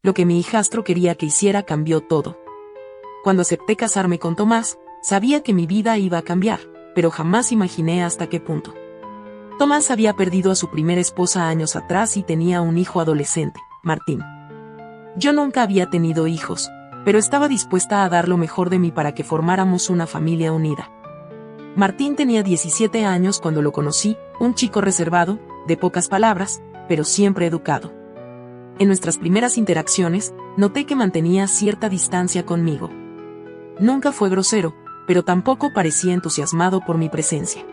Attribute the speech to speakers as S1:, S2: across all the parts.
S1: lo que mi hijastro quería que hiciera cambió todo. Cuando acepté casarme con Tomás, sabía que mi vida iba a cambiar, pero jamás imaginé hasta qué punto. Tomás había perdido a su primera esposa años atrás y tenía un hijo adolescente, Martín. Yo nunca había tenido hijos, pero estaba dispuesta a dar lo mejor de mí para que formáramos una familia unida. Martín tenía 17 años cuando lo conocí, un chico reservado, de pocas palabras, pero siempre educado. En nuestras primeras interacciones, noté que mantenía cierta distancia conmigo. Nunca fue grosero, pero tampoco parecía entusiasmado por mi presencia.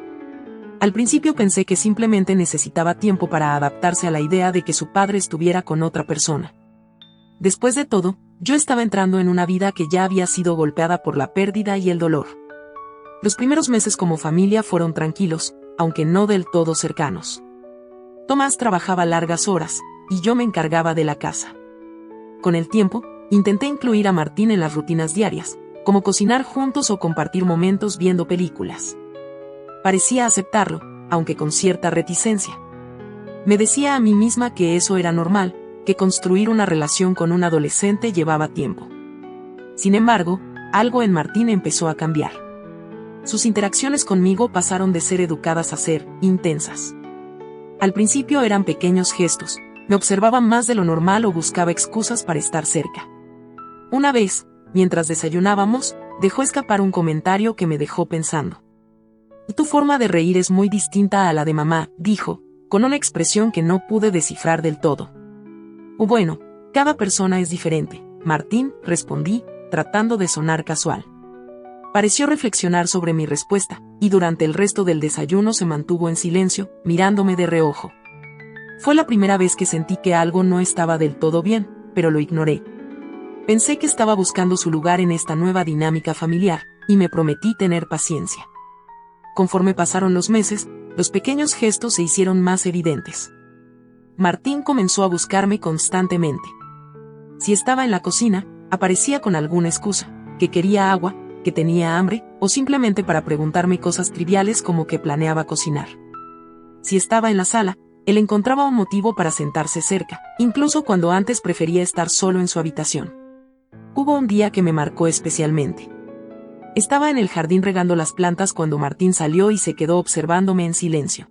S1: Al principio pensé que simplemente necesitaba tiempo para adaptarse a la idea de que su padre estuviera con otra persona. Después de todo, yo estaba entrando en una vida que ya había sido golpeada por la pérdida y el dolor. Los primeros meses como familia fueron tranquilos, aunque no del todo cercanos. Tomás trabajaba largas horas, y yo me encargaba de la casa. Con el tiempo, intenté incluir a Martín en las rutinas diarias, como cocinar juntos o compartir momentos viendo películas. Parecía aceptarlo, aunque con cierta reticencia. Me decía a mí misma que eso era normal, que construir una relación con un adolescente llevaba tiempo. Sin embargo, algo en Martín empezó a cambiar. Sus interacciones conmigo pasaron de ser educadas a ser intensas. Al principio eran pequeños gestos, me observaba más de lo normal o buscaba excusas para estar cerca. Una vez, mientras desayunábamos, dejó escapar un comentario que me dejó pensando. Tu forma de reír es muy distinta a la de mamá, dijo, con una expresión que no pude descifrar del todo. Bueno, cada persona es diferente, Martín, respondí, tratando de sonar casual. Pareció reflexionar sobre mi respuesta, y durante el resto del desayuno se mantuvo en silencio, mirándome de reojo. Fue la primera vez que sentí que algo no estaba del todo bien, pero lo ignoré. Pensé que estaba buscando su lugar en esta nueva dinámica familiar, y me prometí tener paciencia. Conforme pasaron los meses, los pequeños gestos se hicieron más evidentes. Martín comenzó a buscarme constantemente. Si estaba en la cocina, aparecía con alguna excusa, que quería agua, que tenía hambre, o simplemente para preguntarme cosas triviales como que planeaba cocinar. Si estaba en la sala, él encontraba un motivo para sentarse cerca, incluso cuando antes prefería estar solo en su habitación. Hubo un día que me marcó especialmente. Estaba en el jardín regando las plantas cuando Martín salió y se quedó observándome en silencio.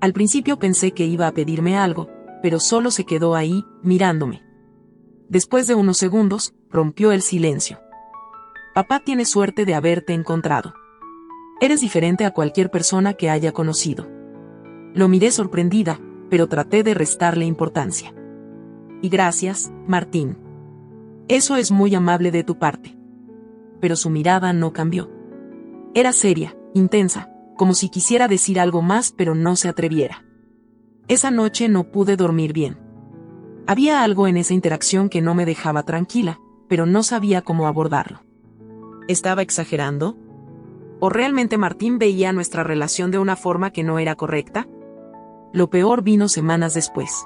S1: Al principio pensé que iba a pedirme algo, pero solo se quedó ahí, mirándome. Después de unos segundos, rompió el silencio. Papá tiene suerte de haberte encontrado. Eres diferente a cualquier persona que haya conocido. Lo miré sorprendida, pero traté de restarle importancia. Y gracias, Martín. Eso es muy amable de tu parte. Pero su mirada no cambió. Era seria, intensa, como si quisiera decir algo más pero no se atreviera. Esa noche no pude dormir bien. Había algo en esa interacción que no me dejaba tranquila, pero no sabía cómo abordarlo. ¿Estaba exagerando? ¿O realmente Martín veía nuestra relación de una forma que no era correcta? Lo peor vino semanas después.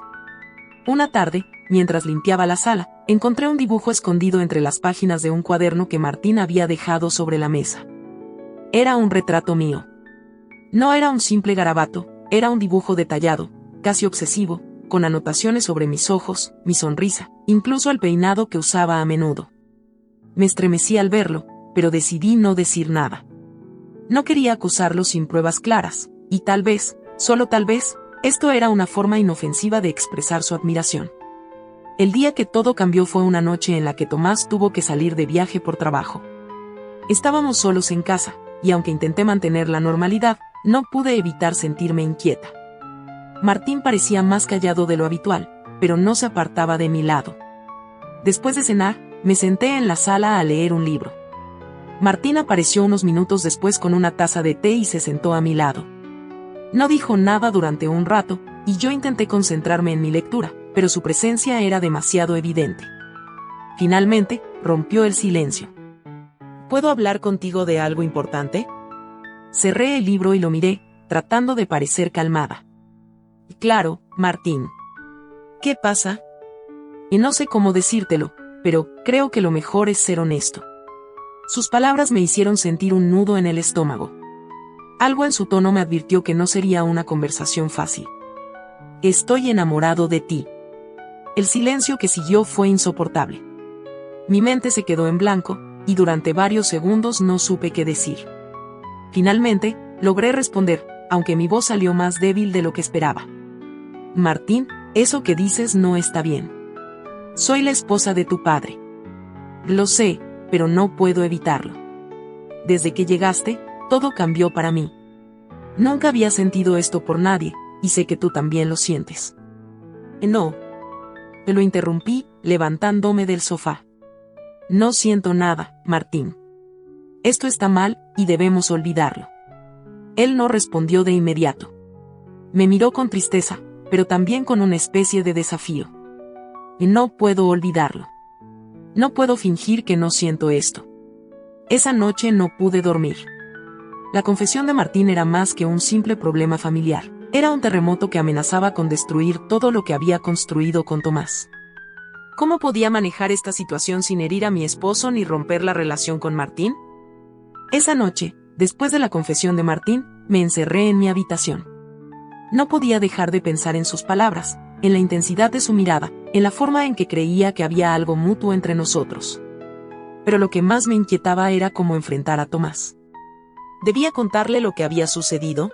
S1: Una tarde, mientras limpiaba la sala, encontré un dibujo escondido entre las páginas de un cuaderno que Martín había dejado sobre la mesa. Era un retrato mío. No era un simple garabato, era un dibujo detallado, casi obsesivo, con anotaciones sobre mis ojos, mi sonrisa, incluso el peinado que usaba a menudo. Me estremecí al verlo, pero decidí no decir nada. No quería acusarlo sin pruebas claras, y tal vez, solo tal vez, esto era una forma inofensiva de expresar su admiración. El día que todo cambió fue una noche en la que Tomás tuvo que salir de viaje por trabajo. Estábamos solos en casa, y aunque intenté mantener la normalidad, no pude evitar sentirme inquieta. Martín parecía más callado de lo habitual, pero no se apartaba de mi lado. Después de cenar, me senté en la sala a leer un libro. Martín apareció unos minutos después con una taza de té y se sentó a mi lado. No dijo nada durante un rato, y yo intenté concentrarme en mi lectura, pero su presencia era demasiado evidente. Finalmente, rompió el silencio. ¿Puedo hablar contigo de algo importante? Cerré el libro y lo miré, tratando de parecer calmada. Claro, Martín. ¿Qué pasa? Y no sé cómo decírtelo, pero creo que lo mejor es ser honesto. Sus palabras me hicieron sentir un nudo en el estómago. Algo en su tono me advirtió que no sería una conversación fácil. Estoy enamorado de ti. El silencio que siguió fue insoportable. Mi mente se quedó en blanco, y durante varios segundos no supe qué decir. Finalmente, logré responder, aunque mi voz salió más débil de lo que esperaba. Martín, eso que dices no está bien. Soy la esposa de tu padre. Lo sé, pero no puedo evitarlo. Desde que llegaste, todo cambió para mí. Nunca había sentido esto por nadie, y sé que tú también lo sientes. No. Me lo interrumpí, levantándome del sofá. No siento nada, Martín. Esto está mal, y debemos olvidarlo. Él no respondió de inmediato. Me miró con tristeza, pero también con una especie de desafío. Y no puedo olvidarlo. No puedo fingir que no siento esto. Esa noche no pude dormir. La confesión de Martín era más que un simple problema familiar. Era un terremoto que amenazaba con destruir todo lo que había construido con Tomás. ¿Cómo podía manejar esta situación sin herir a mi esposo ni romper la relación con Martín? Esa noche, después de la confesión de Martín, me encerré en mi habitación. No podía dejar de pensar en sus palabras, en la intensidad de su mirada, en la forma en que creía que había algo mutuo entre nosotros. Pero lo que más me inquietaba era cómo enfrentar a Tomás. ¿Debía contarle lo que había sucedido?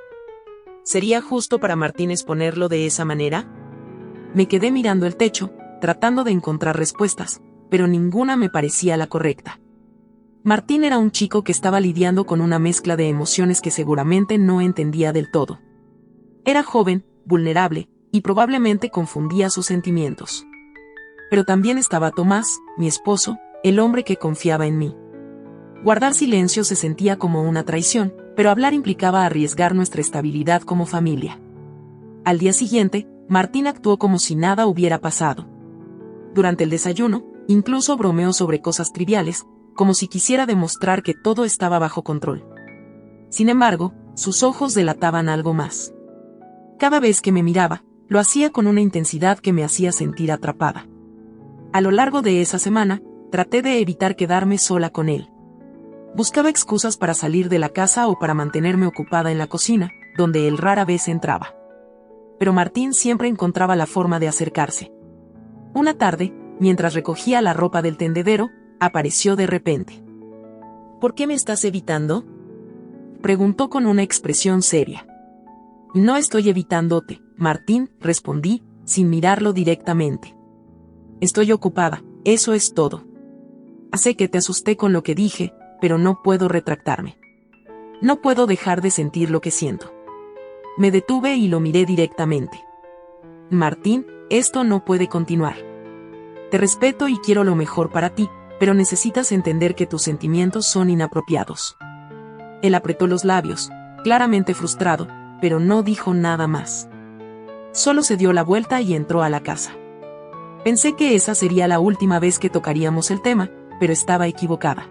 S1: ¿Sería justo para Martín exponerlo de esa manera? Me quedé mirando el techo, tratando de encontrar respuestas, pero ninguna me parecía la correcta. Martín era un chico que estaba lidiando con una mezcla de emociones que seguramente no entendía del todo. Era joven, vulnerable, y probablemente confundía sus sentimientos. Pero también estaba Tomás, mi esposo, el hombre que confiaba en mí. Guardar silencio se sentía como una traición, pero hablar implicaba arriesgar nuestra estabilidad como familia. Al día siguiente, Martín actuó como si nada hubiera pasado. Durante el desayuno, incluso bromeó sobre cosas triviales, como si quisiera demostrar que todo estaba bajo control. Sin embargo, sus ojos delataban algo más. Cada vez que me miraba, lo hacía con una intensidad que me hacía sentir atrapada. A lo largo de esa semana, traté de evitar quedarme sola con él. Buscaba excusas para salir de la casa o para mantenerme ocupada en la cocina, donde él rara vez entraba. Pero Martín siempre encontraba la forma de acercarse. Una tarde, mientras recogía la ropa del tendedero, apareció de repente. ¿Por qué me estás evitando?, preguntó con una expresión seria. No estoy evitándote, Martín, respondí, sin mirarlo directamente. Estoy ocupada, eso es todo. Sé que te asusté con lo que dije, pero no puedo retractarme. No puedo dejar de sentir lo que siento. Me detuve y lo miré directamente. Martín, esto no puede continuar. Te respeto y quiero lo mejor para ti, pero necesitas entender que tus sentimientos son inapropiados. Él apretó los labios, claramente frustrado, pero no dijo nada más. Solo se dio la vuelta y entró a la casa. Pensé que esa sería la última vez que tocaríamos el tema, pero estaba equivocada.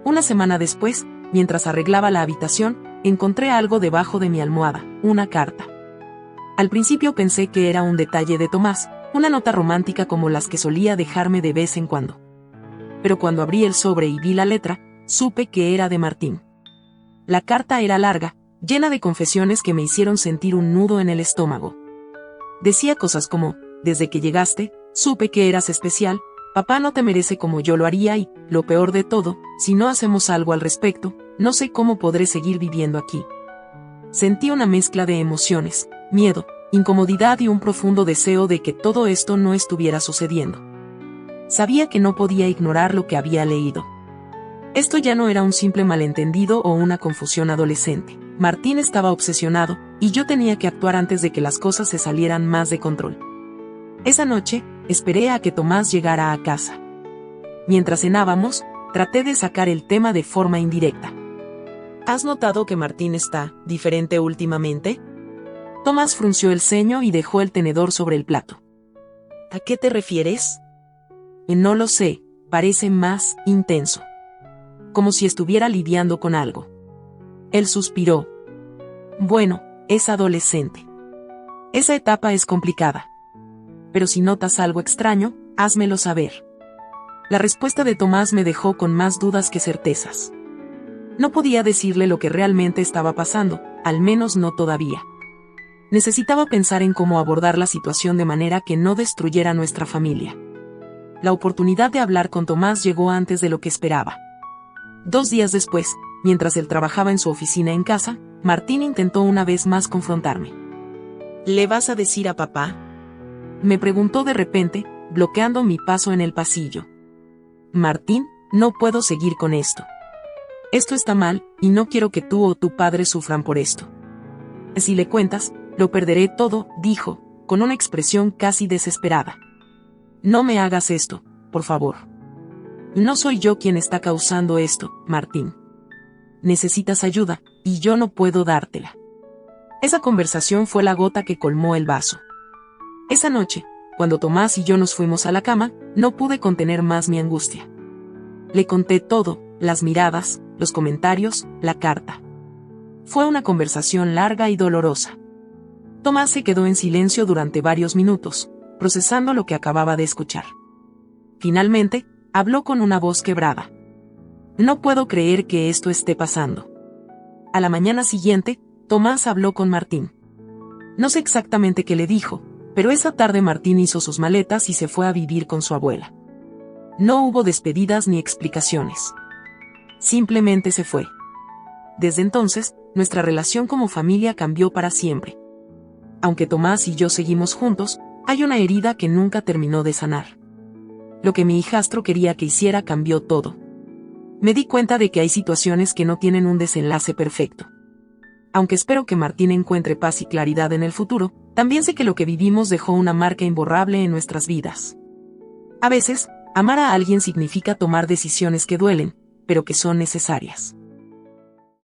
S1: Una semana después, mientras arreglaba la habitación, encontré algo debajo de mi almohada, una carta. Al principio pensé que era un detalle de Tomás, una nota romántica como las que solía dejarme de vez en cuando. Pero cuando abrí el sobre y vi la letra, supe que era de Martín. La carta era larga, llena de confesiones que me hicieron sentir un nudo en el estómago. Decía cosas como, desde que llegaste, supe que eras especial, papá no te merece como yo lo haría y, lo peor de todo, si no hacemos algo al respecto, no sé cómo podré seguir viviendo aquí. Sentí una mezcla de emociones, miedo, incomodidad y un profundo deseo de que todo esto no estuviera sucediendo. Sabía que no podía ignorar lo que había leído. Esto ya no era un simple malentendido o una confusión adolescente. Martín estaba obsesionado, y yo tenía que actuar antes de que las cosas se salieran más de control. Esa noche, esperé a que Tomás llegara a casa. Mientras cenábamos, traté de sacar el tema de forma indirecta. ¿Has notado que Martín está diferente últimamente? Tomás frunció el ceño y dejó el tenedor sobre el plato. ¿A qué te refieres? No lo sé, parece más intenso. Como si estuviera lidiando con algo. Él suspiró. Bueno, es adolescente. Esa etapa es complicada. Pero si notas algo extraño, házmelo saber. La respuesta de Tomás me dejó con más dudas que certezas. No podía decirle lo que realmente estaba pasando, al menos no todavía. Necesitaba pensar en cómo abordar la situación de manera que no destruyera nuestra familia. La oportunidad de hablar con Tomás llegó antes de lo que esperaba. 2 días después, mientras él trabajaba en su oficina en casa, Martín intentó una vez más confrontarme.
S2: ¿Le vas a decir a papá?
S1: Me preguntó de repente, bloqueando mi paso en el pasillo. Martín, no puedo seguir con esto. Esto está mal, y no quiero que tú o tu padre sufran por esto. Si le cuentas, lo perderé todo, dijo, con una expresión casi desesperada. No me hagas esto, por favor. No soy yo quien está causando esto, Martín. Necesitas ayuda, y yo no puedo dártela. Esa conversación fue la gota que colmó el vaso. Esa noche, cuando Tomás y yo nos fuimos a la cama, no pude contener más mi angustia. Le conté todo, las miradas, los comentarios, la carta. Fue una conversación larga y dolorosa. Tomás se quedó en silencio durante varios minutos, procesando lo que acababa de escuchar. Finalmente, habló con una voz quebrada. No puedo creer que esto esté pasando. A la mañana siguiente, Tomás habló con Martín. No sé exactamente qué le dijo, pero esa tarde Martín hizo sus maletas y se fue a vivir con su abuela. No hubo despedidas ni explicaciones. Simplemente se fue. Desde entonces, nuestra relación como familia cambió para siempre. Aunque Tomás y yo seguimos juntos, hay una herida que nunca terminó de sanar. Lo que mi hijastro quería que hiciera cambió todo. Me di cuenta de que hay situaciones que no tienen un desenlace perfecto. Aunque espero que Martín encuentre paz y claridad en el futuro, también sé que lo que vivimos dejó una marca imborrable en nuestras vidas. A veces, amar a alguien significa tomar decisiones que duelen, pero que son necesarias.